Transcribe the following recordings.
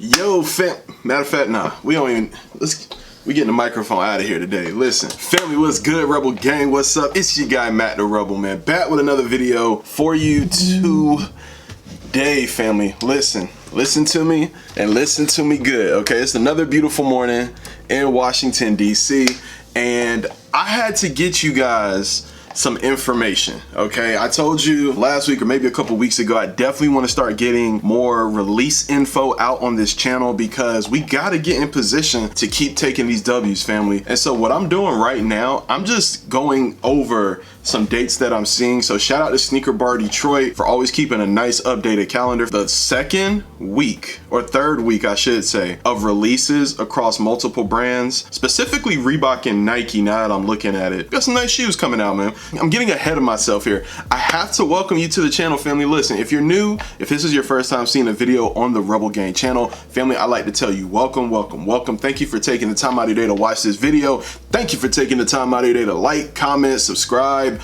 Yo, fam. Matter of fact, nah, we getting the microphone out of here today. Listen, family, what's good, Rebel Gang? What's up? It's your guy, Matt the Rebel, man. Back with another video for you today, family. Listen to me and listen to me good, okay? It's another beautiful morning in Washington, D.C., and I had to get you guys some information, okay? I told you last week or maybe a couple weeks ago, I definitely want to start getting more release info out on this channel because we got to get in position to keep taking these W's, family. And so what I'm doing right now, I'm just going over some dates that I'm seeing. So shout out to Sneaker Bar Detroit for always keeping a nice updated calendar. The second week, or third week I should say, of releases across multiple brands, specifically Reebok and Nike. Now that I'm looking at it, got some nice shoes coming out, man. I'm getting ahead of myself here. I have to welcome you to the channel, family. Listen, if you're new, if this is your first time seeing a video on the Rebel Gang channel, family, I'd like to tell you welcome, welcome, welcome. Thank you for taking the time out of your day to watch this video. Thank you for taking the time out of your day to like, comment, subscribe,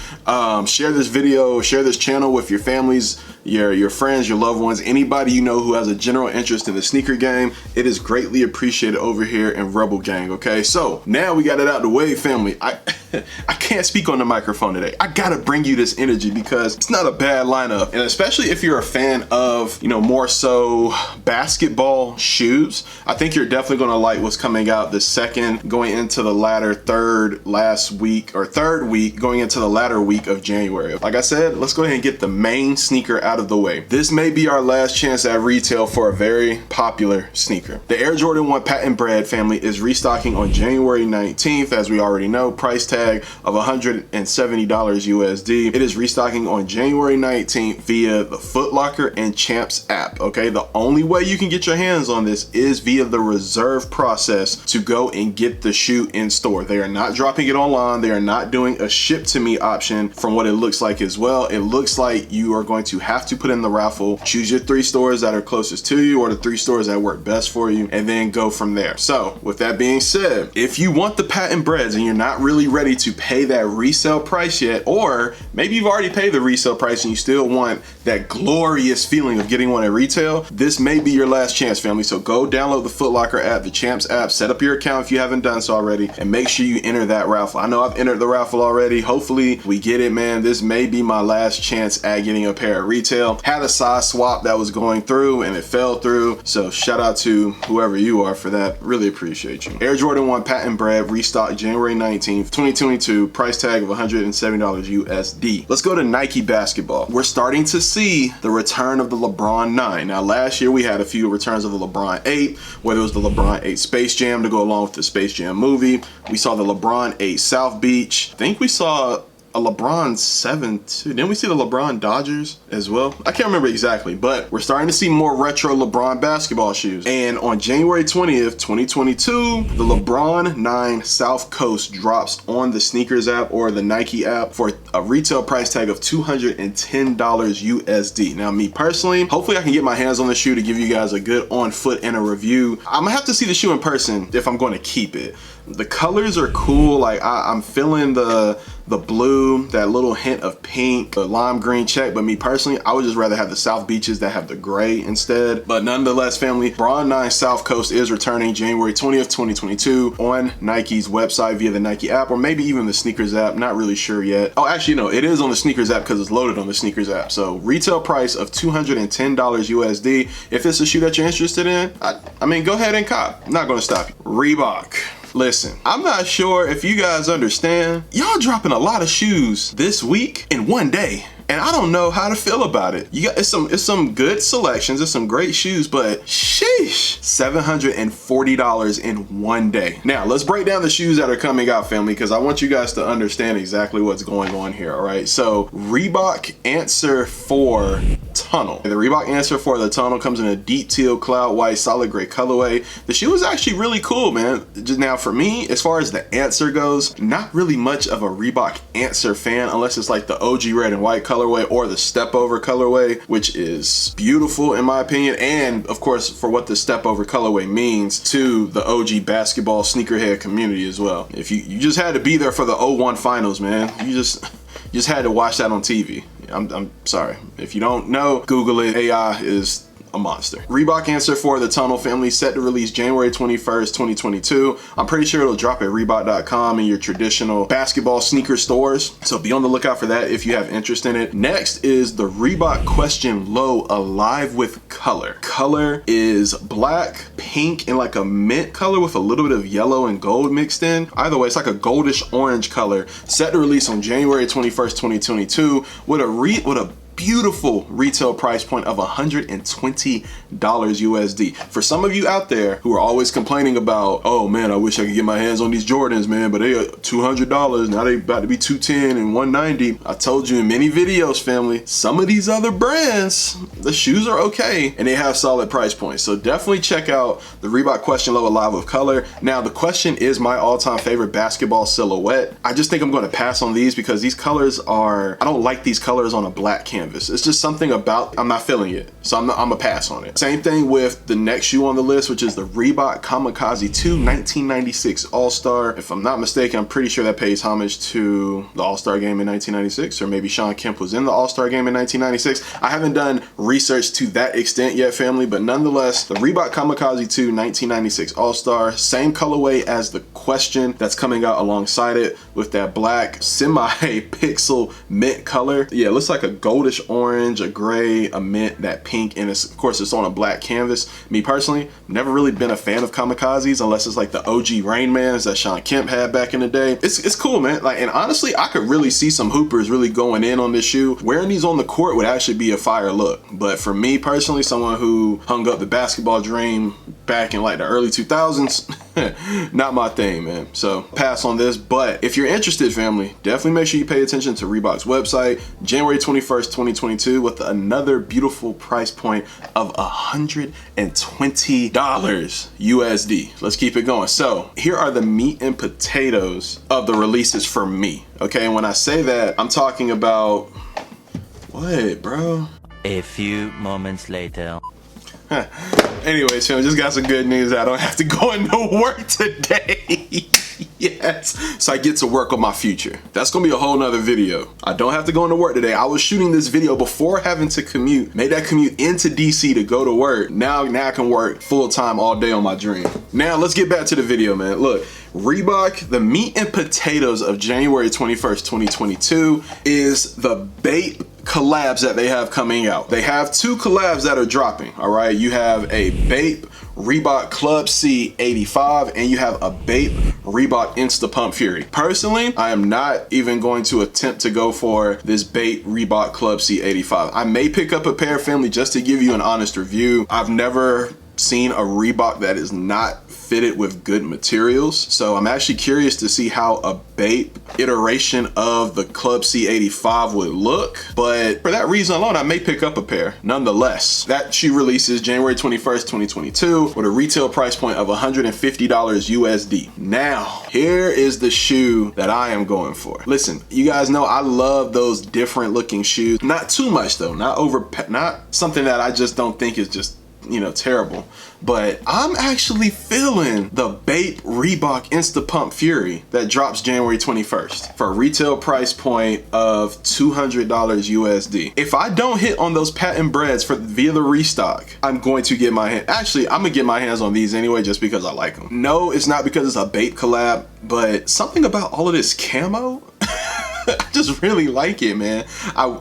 share this video, share this channel with your families, your friends, your loved ones, anybody you know who has a general interest in the sneaker game. It is greatly appreciated over here in Rebel Gang, okay? So now we got it out the way, family. I can't speak on the microphone today. I gotta bring you this energy because it's not a bad lineup. And especially if you're a fan of, you know, more so basketball shoes, I think you're definitely gonna like what's coming out the second going into the third week going into the latter week of January. Like I said, let's go ahead and get the main sneaker out of the way. This may be our last chance at retail for a very popular sneaker. The Air Jordan 1 Patent Bread, family, is restocking on January 19th, as we already know. Price tag of $170 USD. It is restocking on January 19th via the Foot Locker and Champs app, okay? The only way you can get your hands on this is via the reserve process to go and get the shoe in store. They are not dropping it online. They are not doing a ship to me option from what it looks like as well. It looks like you are going to have to put in the raffle, choose your 3 stores that are closest to you or the 3 stores that work best for you, and then go from there. So with that being said, if you want the patent breads and you're not really ready to pay that resale price yet, or maybe you've already paid the resale price and you still want that glorious feeling of getting one at retail, this may be your last chance, family. So go download the Foot Locker app, the Champs app, set up your account if you haven't done so already, and make sure you enter that raffle. I know I've entered the raffle already. Hopefully we get it, man. This may be my last chance at getting a pair at retail. Had a size swap that was going through and it fell through, so shout out to whoever you are for that. Really appreciate you. Air Jordan 1 Patent Bread restocked January 19th, 2022, price tag of $170 USD. Let's go to Nike basketball. We're starting to see the return of the LeBron 9. Now last year we had a few returns of the LeBron 8, whether it was the LeBron 8 Space Jam to go along with the Space Jam movie. We saw the LeBron 8 South Beach. I think we saw a LeBron 7 too. Didn't we see the LeBron Dodgers as well? I can't remember exactly, but we're starting to see more retro LeBron basketball shoes. And on January 20th, 2022, the LeBron 9 South Coast drops on the Sneakers app or the Nike app for a retail price tag of $210 USD. Now, me personally, hopefully I can get my hands on the shoe to give you guys a good on foot and a review. I'm gonna have to see the shoe in person if I'm going to keep it. The colors are cool. Like I'm feeling the blue, that little hint of pink, the lime green check, but me personally, I would just rather have the South Beaches that have the gray instead. But nonetheless, family, LeBron 9 South Coast is returning January 20th, 2022 on Nike's website via the Nike app, or maybe even the Sneakers app. Not really sure yet. Oh, actually, no, it is on the Sneakers app because it's loaded on the Sneakers app. So retail price of $210 USD. If it's a shoe that you're interested in, I mean, go ahead and cop. I'm not going to stop you. Reebok. Listen, I'm not sure if you guys understand, y'all dropping a lot of shoes this week in one day. And I don't know how to feel about it. It's some good selections, it's some great shoes, but sheesh, $740 in one day. Now let's break down the shoes that are coming out, family, because I want you guys to understand exactly what's going on here. All right, so Reebok Answer 4 Tunnel. The Reebok Answer 4 the Tunnel comes in a deep teal, cloud white, solid gray colorway. The shoe is actually really cool, man. Now for me, as far as the Answer goes, not really much of a Reebok Answer fan unless it's like the OG red and white colorway or the step over colorway, which is beautiful in my opinion, and of course for what the step over colorway means to the OG basketball sneakerhead community as well. If you just had to be there for the 01 finals, man. You just had to watch that on TV. I'm sorry. If you don't know, Google it. AI is a monster. Reebok answer for the Tunnel family set to release January 21st, 2022. I'm pretty sure it'll drop at Reebok.com and your traditional basketball sneaker stores. So be on the lookout for that if you have interest in it. Next is the Reebok Question Low Alive with Color. Color is black, pink, and like a mint color with a little bit of yellow and gold mixed in. Either way, it's like a goldish orange color, set to release on January 21st, 2022 with a beautiful retail price point of $120 USD. For some of you out there who are always complaining about, oh man, I wish I could get my hands on these Jordans, man, but they are $200. Now they about to be $210 and $190. I told you in many videos, family, some of these other brands, the shoes are okay and they have solid price points. So definitely check out the Reebok Question Low Alive with Color. Now the Question is my all-time favorite basketball silhouette. I just think I'm going to pass on these because these colors are, I don't like these colors on a black canvas. It's just something about, I'm not feeling it. So I'm a pass on it. Same thing with the next shoe on the list, which is the Reebok Kamikaze 2 1996 All-Star. If I'm not mistaken, I'm pretty sure that pays homage to the All-Star game in 1996, or maybe Shawn Kemp was in the All-Star game in 1996. I haven't done research to that extent yet, family, but nonetheless, the Reebok Kamikaze 2 1996 All-Star, same colorway as the Question that's coming out alongside it with that black semi-pixel mint color. Yeah, it looks like a goldish orange, a gray, a mint, that pink, and of course it's on a black canvas. Me personally, never really been a fan of Kamikazes unless it's like the OG Rain Mans that Shawn Kemp had back in the day. It's cool, man. Like, and honestly, I could really see some hoopers really going in on this shoe. Wearing these on the court would actually be a fire look. But for me personally, someone who hung up the basketball dream back in like the early 2000s, not my thing, man. So pass on this. But if you're interested, family, definitely make sure you pay attention to Reebok's website, January 21st, 2022, with another beautiful price point of $120 USD. Let's keep it going. So here are the meat and potatoes of the releases for me. Okay, and when I say that, I'm talking about, what, bro? A few moments later. Anyways, fam, just got some good news. I don't have to go into work today. Yes, so I get to work on my future. That's gonna be a whole nother video. I don't have to go into work today. I was shooting this video before having to commute, made that commute into DC to go to work. Now I can work full time all day on my dream. Now let's get back to the video, man. Look, Reebok, the meat and potatoes of January 21st, 2022 is the BAPE collabs that they have coming out. They have two collabs that are dropping, all right? You have a BAPE Reebok Club C 85 and you have a BAPE Reebok Instapump Fury. Personally, I am not even going to attempt to go for this BAPE Reebok Club C 85. I may pick up a pair, family, just to give you an honest review. I've never seen a Reebok that is not fitted with good materials, so I'm actually curious to see how a BAPE iteration of the Club C85 would look, but for that reason alone, I may pick up a pair. Nonetheless, that shoe releases January 21st, 2022 with a retail price point of $150 USD. Now, here is the shoe that I am going for. Listen, you guys know I love those different looking shoes. Not too much though, not something that I just don't think is just, you know, terrible, but I'm actually feeling the BAPE Reebok Instapump Fury that drops January 21st for a retail price point of $200 USD. If I don't hit on those patent breads via the restock, I'm going to get my hand. Actually, I'm gonna get my hands on these anyway just because I like them. No, it's not because it's a BAPE collab, but something about all of this camo. I just really like it, man.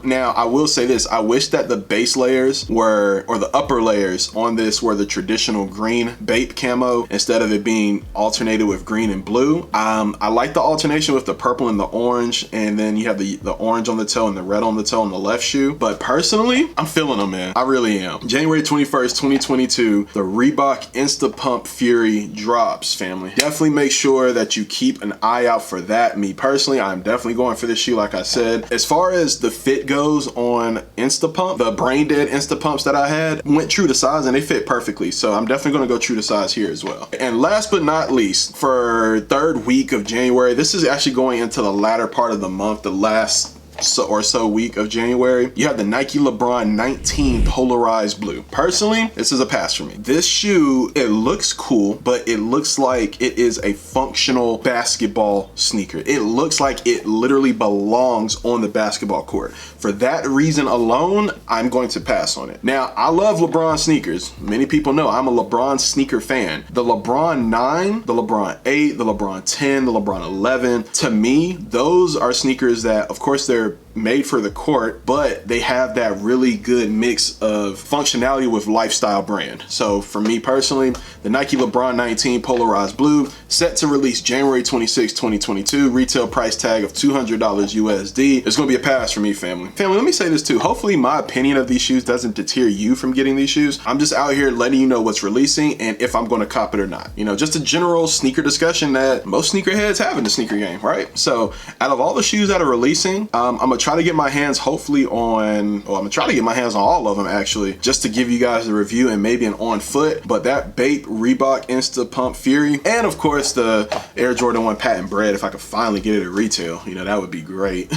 Now, I will say this. I wish that the base layers were, or the upper layers on this were the traditional green BAPE camo instead of it being alternated with green and blue. I like the alternation with the purple and the orange, and then you have the orange on the toe and the red on the toe on the left shoe. But personally, I'm feeling them, man. I really am. January 21st, 2022, the Reebok Instapump Fury drops, family. Definitely make sure that you keep an eye out for that. Me personally, I'm definitely going for this shoe, like I said. As far as the fit goes on Instapump, the brain dead Instapumps that I had went true to size and they fit perfectly. So I'm definitely gonna go true to size here as well. And last but not least, for third week of January, this is actually going into the latter part of the month, the last so week of January, you have the Nike LeBron 19 Polarized Blue. Personally, this is a pass for me. This shoe, it looks cool, but it looks like it is a functional basketball sneaker. It looks like it literally belongs on the basketball court. For that reason alone, I'm going to pass on it. Now, I love LeBron sneakers. Many people know I'm a LeBron sneaker fan. The LeBron 9, the LeBron 8, the LeBron 10, the LeBron 11, to me, those are sneakers that, of course, they're made for the court, but they have that really good mix of functionality with lifestyle brand. So for me personally, the Nike LeBron 19 Polarized Blue, set to release January 26, 2022, retail price tag of $200 USD. It's gonna be a pass for me, family. Family, let me say this too. Hopefully my opinion of these shoes doesn't deter you from getting these shoes. I'm just out here letting you know what's releasing and if I'm gonna cop it or not. You know, just a general sneaker discussion that most sneakerheads have in the sneaker game, right? So out of all the shoes that are releasing, I'm gonna try to get my hands hopefully on, well, I'm gonna try to get my hands on all of them actually, just to give you guys a review and maybe an on foot. But that Bape Reebok Instapump Fury, and of course the Air Jordan 1 Patent Bread, if I could finally get it at retail, you know, that would be great.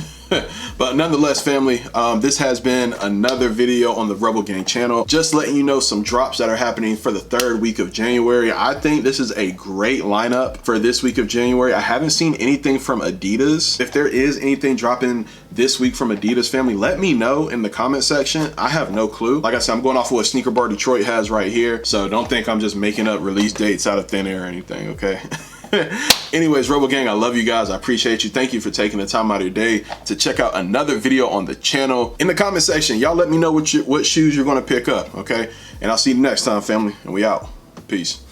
But nonetheless, family, this has been another video on the Rebel Gang channel, just letting you know some drops that are happening for the 3rd week of January. I think this is a great lineup for this week of January. I haven't seen anything from Adidas. If there is anything dropping this week from Adidas, family, let me know in the comment section. I have no clue. Like I said, I'm going off of what Sneaker Bar Detroit has right here, so don't think I'm just making up release dates out of thin air or anything, okay? Anyways, Rebel Gang, I love you guys. I appreciate you. Thank you for taking the time out of your day to check out another video on the channel. In the comment section, y'all let me know what shoes you're going to pick up, okay? And I'll see you next time, family, and we out. Peace.